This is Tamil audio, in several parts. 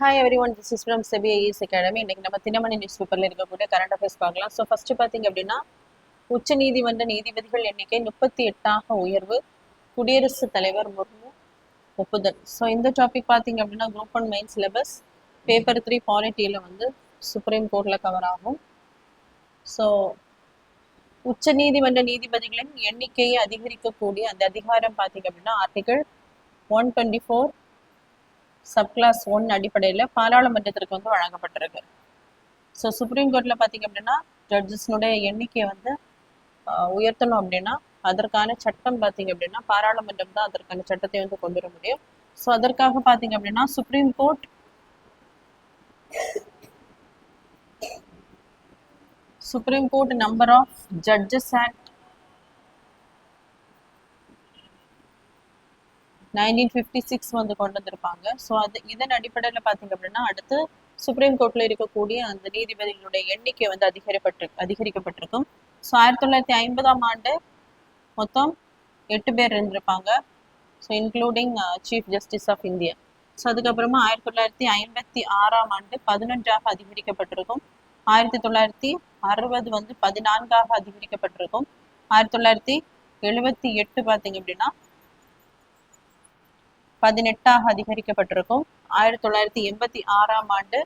Hi everyone, this is from SEBI IAS Academy. இன்னைக்கு நம்ம தினமணி நியூஸ் பேப்பர்ல இருக்கக்கூடிய கரண்ட் அஃபேர்ஸ் பார்க்கலாம். ஸோ ஃபர்ஸ்ட் பார்த்தீங்க அப்படின்னா உச்ச நீதிமன்ற நீதிபதிகள் எண்ணிக்கை 38 உயர்வு, குடியரசுத் தலைவர் முர்மு ஒப்புதல். ஸோ இந்த டாபிக் பார்த்தீங்க அப்படின்னா குரூப் 1 மெயின் சிலபஸ் பேப்பர் 3 பாலிட்டியில் வந்து சுப்ரீம் கோர்ட்டில் கவர் ஆகும். ஸோ உச்ச நீதிமன்ற நீதிபதிகளின் எண்ணிக்கையை அதிகரிக்கக்கூடிய அந்த அதிகாரம் பார்த்தீங்க அப்படின்னா ஆர்டிகல் 124 சப்கிளாஸ் 1 அடிப்படையில் பாராளுமன்றத்திற்கு வந்து வழங்கப்பட்டிருக்கு. ஸோ சுப்ரீம் கோர்ட்டில் பார்த்தீங்க அப்படின்னா ஜட்ஜஸ்னுடைய எண்ணிக்கையை வந்து உயர்த்தணும் அப்படின்னா அதற்கான சட்டம் பார்த்தீங்க அப்படின்னா பாராளுமன்றம் தான் அதற்கான சட்டத்தை வந்து கொண்டு வர முடியும். ஸோ அதற்காக பார்த்தீங்க அப்படின்னா Supreme Court number of judges act 1956 வந்து கொண்டு வந்திருப்பாங்க. ஸோ இதன் அடிப்படையில் பார்த்தீங்க அப்படின்னா அடுத்து சுப்ரீம் கோர்ட்ல இருக்கக்கூடிய அந்த நீதிபதிகளுடைய எண்ணிக்கை வந்து அதிகரிக்கப்பட்டிருக்கும். ஸோ 1950ஆம் ஆண்டு மொத்தம் 8 பேர் இருந்திருப்பாங்க. So including chief justice of India. So அதுக்கப்புறமா 1956ஆம் ஆண்டு 11ஆக அதிகரிக்கப்பட்டிருக்கும். 1960 வந்து 14ஆக அதிகரிக்கப்பட்டிருக்கும். 1978 பார்த்தீங்க அப்படின்னா 18ஆக அதிகரிக்கப்பட்டிருக்கும். 1986ஆம் ஆண்டு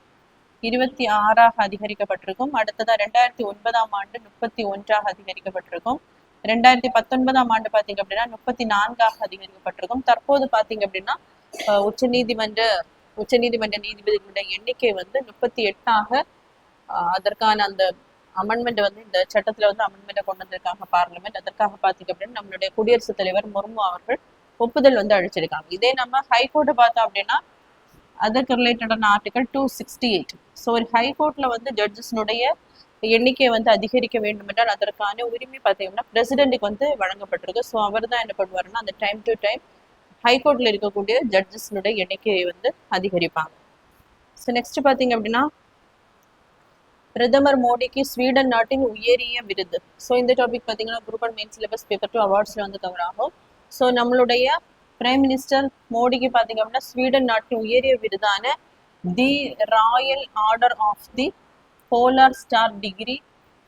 26ஆக அதிகரிக்கப்பட்டிருக்கும். அடுத்ததா 2009ஆம் ஆண்டு 31ஆக அதிகரிக்கப்பட்டிருக்கும். 2019ஆம் ஆண்டு பார்த்தீங்க அப்படின்னா 34ஆக அதிகரிக்கப்பட்டிருக்கும். தற்போது பார்த்தீங்க அப்படின்னா உச்சநீதிமன்ற நீதிபதிகளுடைய எண்ணிக்கை வந்து 38ஆக அதற்கான அந்த அமெண்ட்மெண்ட் வந்து இந்த சட்டத்துல வந்து அமெண்ட்மெண்ட்டை கொண்டு வந்திருக்காங்க பார்லிமெண்ட். அதற்காக பார்த்தீங்க அப்படின்னா நம்மளுடைய குடியரசுத் தலைவர் முர்மு அவர்கள் ஒப்புதல் வந்து அளிச்சிருக்காங்க. இதே நம்ம ஹைகோர்ட்டை பார்த்தோம் அப்படின்னா அதற்கு ரிலேட்டடான ஆர்டிகல் 268. ஸோ ஒரு ஹைகோர்ட்ல வந்து ஜட்ஜஸ்னுடைய எண்ணிக்கையை வந்து அதிகரிக்க வேண்டும் என்றால் அதற்கான உரிமை பார்த்தீங்கன்னா பிரசிடென்ட்டுக்கு வந்து வழங்கப்பட்டிருக்கு. ஸோ அவர் தான் என்ன பண்ணுவாருன்னா அந்த டைம் டு டைம் ஹைகோர்ட்ல இருக்கக்கூடிய ஜட்ஜஸ்னுடைய எண்ணிக்கையை வந்து அதிகரிப்பாங்க. ஸோ நெக்ஸ்ட் பார்த்தீங்க அப்படின்னா பிரதமர் மோடிக்கு ஸ்வீடன் நாட்டின் உயரிய விருது. ஸோ இந்த டாபிக் பார்த்தீங்கன்னா குரூப் 1 மெயின் சிலபஸ் பேப்பர் 2 அவார்ட்ஸ்ல வந்து கவர் ஆகும். ஸோ நம்மளுடைய பிரைம் மினிஸ்டர் மோடிக்கு பார்த்தீங்க அப்படின்னா ஸ்வீடன் நாட்டின் உயரிய விருதான the Royal Order of the Polar Star degree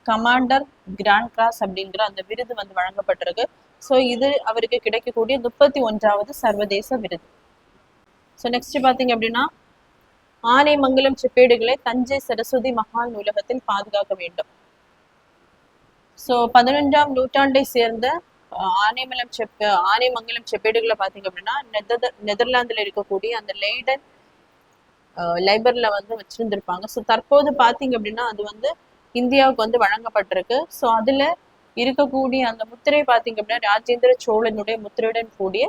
commander grand cross அப்படிங்கிற அந்த விருது வந்து வழங்கப்பட்டிருக்கு. ஸோ இது அவருக்கு கிடைக்கக்கூடிய 31வது சர்வதேச விருது. ஸோ நெக்ஸ்ட் பார்த்தீங்க அப்படின்னா ஆனைமங்கலம் செப்பேடுகளை தஞ்சை சரஸ்வதி மகால் நூலகத்தில் பாதுகாக்க வேண்டும். ஸோ 11ஆம் நூற்றாண்டை சேர்ந்த ஆனைமங்கலம் செப்பேடுகளை பார்த்தீங்க அப்படின்னா நெதர்லாந்துல இருக்கக்கூடிய அந்த லெய்டன் லைப்ரரியில வந்து வச்சிருந்திருப்பாங்க. ஸோ தற்போது பார்த்தீங்க அப்படின்னா அது வந்து இந்தியாவுக்கு வந்து வழங்கப்பட்டிருக்கு. ஸோ அதுல இருக்கக்கூடிய அந்த முத்திரை பார்த்தீங்க அப்படின்னா ராஜேந்திர சோழனுடைய முத்திரையுடன் கூடிய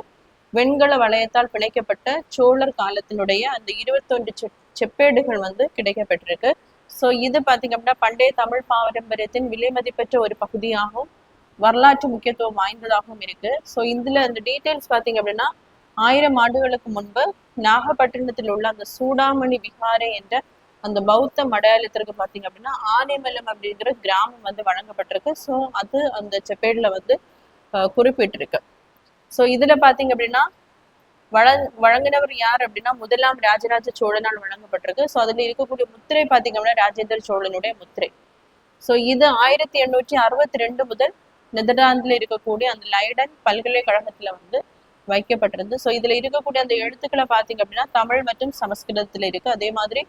வெண்கல வளையத்தால் பிணைக்கப்பட்ட சோழர் காலத்தினுடைய அந்த 21 செப்பேடுகள் வந்து கிடைக்கப்பட்டிருக்கு. ஸோ இது பார்த்தீங்க அப்படின்னா பண்டைய தமிழ் பாரம்பரியத்தின் விலை மதிப்பெற்ற ஒரு பகுதியாகவும் வரலாற்று முக்கியத்துவம் வாய்ந்ததாகவும் இருக்கு. ஸோ இதுல அந்த டீட்டெயில்ஸ் பார்த்தீங்க அப்படின்னா 1000 ஆண்டுகளுக்கு முன்பு நாகப்பட்டினத்தில் உள்ள அந்த சூடாமணி விஹாரை என்ற அந்த பௌத்த மடையாளத்திற்கு பார்த்தீங்க அப்படின்னா ஆனைமலம் அப்படிங்கிற கிராமம் வந்து வழங்கப்பட்டிருக்கு. ஸோ அது அந்த செப்பேடுல வந்து குறிப்பிட்டிருக்கு. ஸோ இதுல பார்த்தீங்க அப்படின்னா வழங்கினவர் யார் அப்படின்னா முதலாம் ராஜராஜ சோழனால் வழங்கப்பட்டிருக்கு. ஸோ அதுல இருக்கக்கூடிய முத்திரை பார்த்தீங்க அப்படின்னா ராஜேந்திர சோழனுடைய முத்திரை. ஸோ இது 1862 முதல் நெதர்லாந்துல இருக்கக்கூடிய அந்த லைடன் பல்கலைக்கழகத்துல வந்து வைக்கப்பட்டிருந்து. ஸோ இதுல இருக்கக்கூடிய அந்த எழுத்துக்களை பார்த்தீங்க அப்படின்னா தமிழ் மற்றும் சமஸ்கிருதத்துல இருக்கு. அதே மாதிரி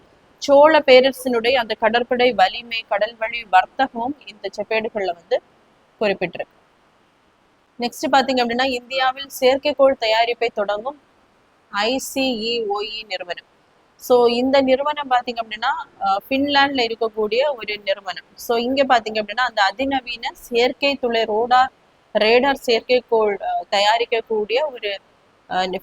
சோழ பேரரசினுடைய அந்த கடற்படை வலிமை கடல் வழி வர்த்தகமும் இந்த செப்பேடுகள்ல வந்து குறிப்பிட்டிருக்கு. நெக்ஸ்ட் பார்த்தீங்க அப்படின்னா இந்தியாவில் செயற்கைக்கோள் தயாரிப்பை தொடங்கும் ICEOE நிறுவனம். ஸோ இந்த நிறுவனம் பார்த்தீங்க அப்படின்னா ஃபின்லாண்ட்ல இருக்கக்கூடிய ஒரு நிறுவனம். ஸோ இங்க பார்த்தீங்க அப்படின்னா அந்த அதிநவீன செயற்கை துளை ரேடார் செயற்கைக்கோள் தயாரிக்கக்கூடிய ஒரு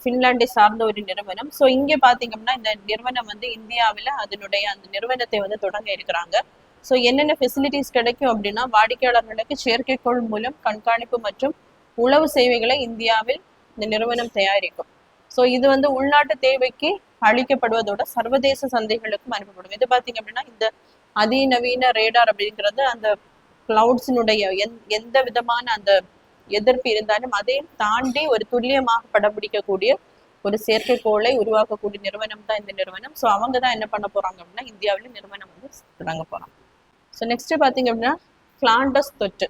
ஃபின்லாண்டை சார்ந்த ஒரு நிறுவனம். ஸோ இங்க பார்த்தீங்க அப்படின்னா இந்த நிறுவனம் வந்து இந்தியாவில் அதனுடைய அந்த நிறுவனத்தை வந்து தொடங்க இருக்கிறாங்க. ஸோ என்னென்ன ஃபெசிலிட்டிஸ் கிடைக்கும் அப்படின்னா வாடிக்கையாளர்களுக்கு செயற்கைக்கோள் மூலம் கண்காணிப்பு மற்றும் உளவு சேவைகளை இந்தியாவில் இந்த நிறுவனம் தயாரிக்கும். ஸோ இது வந்து உள்நாட்டு தேவைக்கு அளிக்கப்படுவதோட சர்வதேச சந்தைகளுக்கும் அனுப்பப்படும். இது பார்த்தீங்க அப்படின்னா இந்த அதிநவீன ரேடார் அப்படிங்கிறது அந்த கிளவுட்ஸினுடைய எந்த விதமான அந்த எதிர்ப்பு இருந்தாலும் அதையும் தாண்டி ஒரு துல்லியமாக படம் பிடிக்கக்கூடிய ஒரு செயற்கைக்கோளை உருவாக்கக்கூடிய நிறுவனம் தான் இந்த நிறுவனம். ஸோ அவங்க தான் என்ன பண்ண போறாங்க அப்படின்னா இந்தியாவில நிறுவனம் வந்து தொடங்க போறாங்க. ஸோ நெக்ஸ்ட் பாத்தீங்க அப்படின்னா கிளாண்டஸ் தொற்று.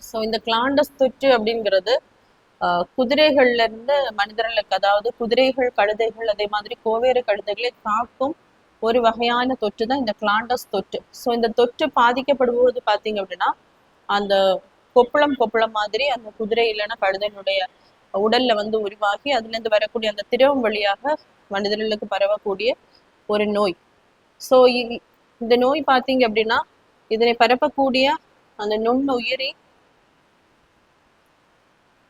ஸோ இந்த கிளாண்டஸ் தொற்று அப்படிங்கிறது குதிரைகள்ல இருந்து மனிதர்களுக்கு, அதாவது குதிரைகள், கழுதைகள், அதே மாதிரி கோவேறு கழுதைகளை தாக்கும் ஒரு வகையான தொற்று தான் இந்த கிளாண்டஸ் தொற்று. ஸோ இந்த தொற்று பாதிக்கப்படும்போது பார்த்தீங்க அப்படின்னா அந்த கொப்பளம் மாதிரி அந்த குதிரை இல்லைன்னா கழுதையினுடைய உடல்ல வந்து உருவாகி அதுலேருந்து வரக்கூடிய அந்த திரவம் வழியாக மனிதர்களுக்கு பரவக்கூடிய ஒரு நோய். ஸோ இந்த நோய் பார்த்தீங்க அப்படின்னா இதனை பரப்பக்கூடிய அந்த நுண்ணுயிரி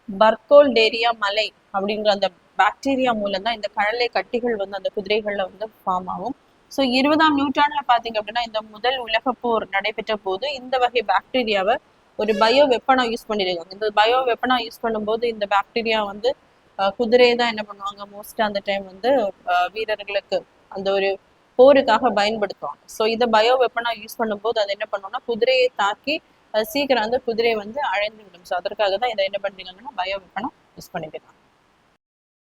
பர்கோல்டேரியா மலை அப்படிங்கிற அந்த பாக்டீரியா மூலம் தான் இந்த கழலை கட்டிகள் வந்து அந்த குதிரைகள்ல வந்து ஃபார்ம் ஆகும். ஸோ 20ஆம் நூற்றாண்டுல பாத்தீங்க அப்படின்னா இந்த முதல் உலக போர் நடைபெற்ற போது இந்த வகை பாக்டீரியாவை ஒரு பயோ வெப்பனா யூஸ் பண்ணிருக்காங்க. இந்த பயோ வெப்பனா யூஸ் பண்ணும்போது இந்த பாக்டீரியா வந்து குதிரையை தான் என்ன பண்ணுவாங்க மோஸ்டா அந்த டைம் வந்து வீரர்களுக்கு அந்த ஒரு போருக்காக பயன்படுத்துவாங்க. ஸோ இதை பயோ வெப்பனா யூஸ் பண்ணும்போது அது என்ன பண்ணுவோம்னா குதிரையை தாக்கி சீக்கிரம் அந்த குதிரை வந்து அழைந்து விடும். ஸோ அதற்காக தான் இதை என்ன பண்ணிருக்காங்கன்னா பயோ வெப்பனா யூஸ் பண்ணிருக்காங்க.